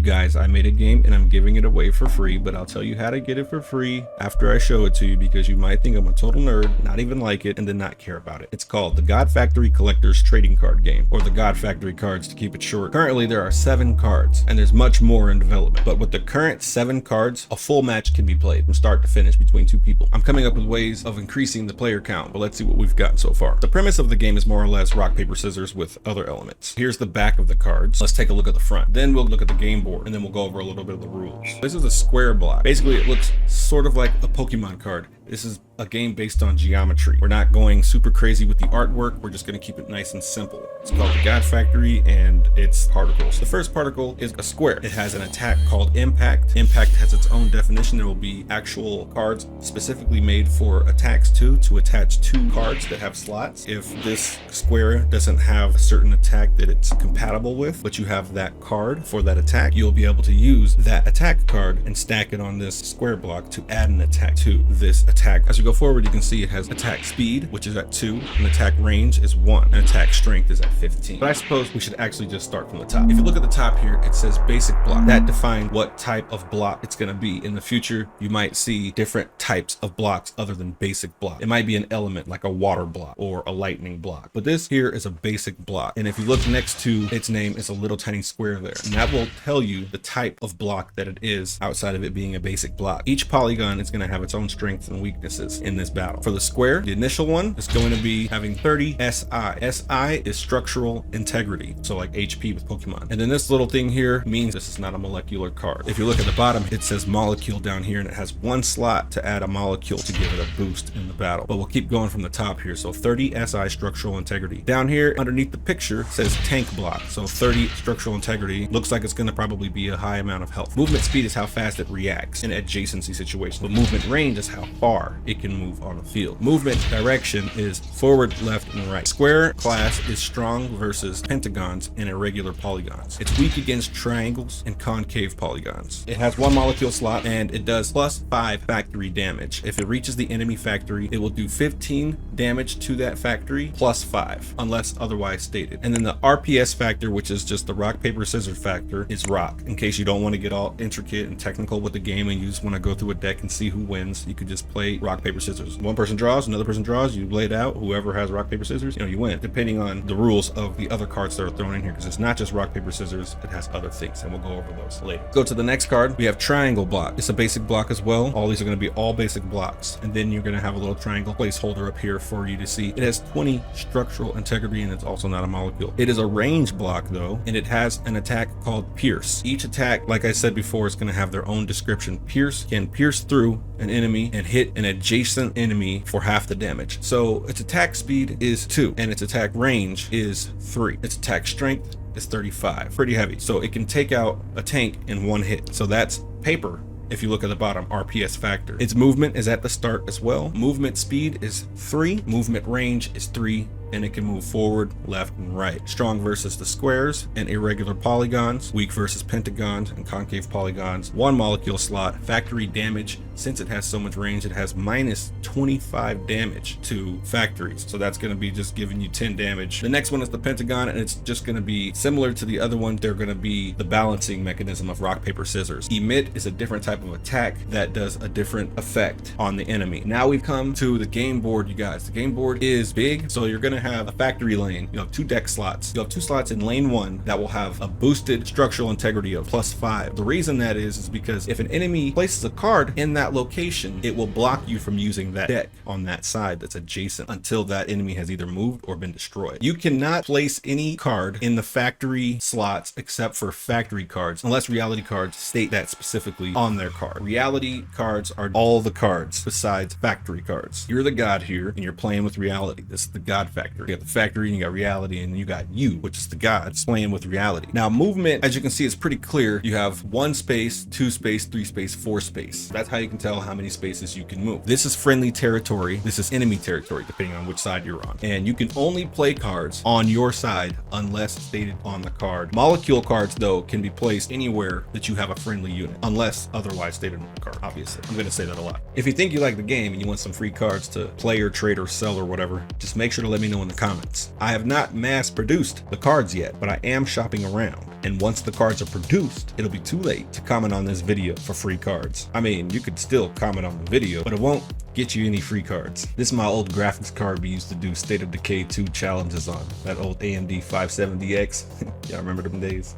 You guys, I made a game and I'm giving it away for free, but I'll tell you how to get it for free after I show it to you, because you might think I'm a total nerd, not even like it, and then not care about it. It's called the God Factory Collector's Trading Card Game, or the God Factory cards to keep it short. Currently, there are 7 cards, and there's much more in development. But with the current 7 cards, a full match can be played from start to finish between 2 people. I'm coming up with ways of increasing the player count, but let's see what we've gotten so far. The premise of the game is more or less rock, paper, scissors with other elements. Here's the back of the cards. Let's take a look at the front. Then we'll look at the game board, and then we'll go over a little bit of the rules. This is a square block. Basically, it looks sort of like a Pokemon card. This is a game based on geometry. We're not going super crazy with the artwork. We're just going to keep it nice and simple. It's called the God Factory, and it's particles. The first particle is a square. It has an attack called Impact. Impact has its own definition. There will be actual cards specifically made for attacks to attach 2 cards that have slots. If this square doesn't have a certain attack that it's compatible with, but you have that card for that attack, you'll be able to use that attack card and stack it on this square block to add an attack to this attack. As we go forward, you can see it has attack speed, which is at 2, and attack range is 1, and attack strength is at 15. But I suppose we should actually just start from the top. If you look at the top here, it says basic block. That defines what type of block it's going to be. In the future, you might see different types of blocks other than basic block. It might be an element like a water block or a lightning block, but this here is a basic block. And if you look next to its name, it's a little tiny square there, and that will tell you the type of block that it is outside of it being a basic block. Each polygon is going to have its own strengths and weaknesses in this battle. For the square, the initial one is going to be having 30 SI. SI is structural integrity, so like HP with Pokemon. And then this little thing here means this is not a molecular card. If you look at the bottom, it says molecule down here, and it has 1 slot to add a molecule to give it a boost in the battle. But we'll keep going from the top here. So 30 SI structural integrity. Down here underneath the picture says tank block. So 30 structural integrity looks like it's going to probably be a high amount of health. Movement speed is how fast it reacts in adjacency situations, but movement range is how far it can move on the field. Movement direction is forward, left, and right. Square class is strong versus pentagons and irregular polygons. It's weak against triangles and concave polygons. It has 1 molecule slot, and it does +5 factory damage. If it reaches the enemy factory, it will do 15 damage to that factory +5 unless otherwise stated. And then the RPS factor, which is just the rock, paper, scissors factor, is rock. In case you don't want to get all intricate and technical with the game and you just want to go through a deck and see who wins, you could just play rock, paper, scissors. One person draws, another person draws, you lay it out. Whoever has rock, paper, scissors, you win, depending on the rules of the other cards that are thrown in here, because it's not just rock, paper, scissors, it has other things, and we'll go over those later. Go to the next card. We have triangle block. It's a basic block as well. All these are going to be all basic blocks, and then you're going to have a little triangle placeholder up here for you to see. It has 20 structural integrity, and it's also not a molecule. It is a range block though, and it has an attack called Pierce. Each attack, like I said before, is going to have their own description. Pierce can pierce through an enemy and hit an adjacent enemy for half the damage. So its attack speed is 2, and its attack range is 3. Its attack strength is 35. Pretty heavy. So it can take out a tank in 1 hit. So that's paper. If you look at the bottom, RPS factor. Its movement is at the start as well. Movement speed is 3. Movement range is 3. And it can move forward, left, and right. Strong versus the squares and irregular polygons. Weak versus pentagons and concave polygons. 1 molecule slot. Factory damage. Since it has so much range, it has -25 damage to factories. So that's going to be just giving you 10 damage. The next one is the pentagon, and it's just going to be similar to the other one. They're going to be the balancing mechanism of rock, paper, scissors. Emit is a different type of attack that does a different effect on the enemy. Now we've come to the game board, you guys. The game board is big, so you're going to have a factory lane. You have 2 deck slots. You have 2 slots in lane 1 that will have a boosted structural integrity of +5. The reason that is because if an enemy places a card in that location, it will block you from using that deck on that side that's adjacent until that enemy has either moved or been destroyed. You cannot place any card in the factory slots except for factory cards, unless reality cards state that specifically on their card. Reality cards are all the cards besides factory cards. You're the god here, and you're playing with reality. This is the god factor. You got the factory, and you got reality, and you got you, which is the gods, playing with reality. Now, movement, as you can see, is pretty clear. You have 1 space, 2 space, 3 space, 4 space. That's how you can tell how many spaces you can move. This is friendly territory. This is enemy territory, depending on which side you're on. And you can only play cards on your side unless stated on the card. Molecule cards, though, can be placed anywhere that you have a friendly unit, unless otherwise stated on the card, obviously. I'm going to say that a lot. If you think you like the game and you want some free cards to play or trade or sell or whatever, just make sure to let me know know in the comments. I have not mass produced the cards yet, but I am shopping around. And once the cards are produced, it'll be too late to comment on this video for free cards. I mean, you could still comment on the video, but it won't get you any free cards. This is my old graphics card we used to do State of Decay 2 challenges on. That old AMD 570X. Y'all remember them days?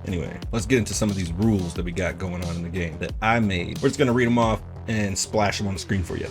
Anyway, let's get into some of these rules that we got going on in the game that I made. We're just gonna read them off and splash them on the screen for you.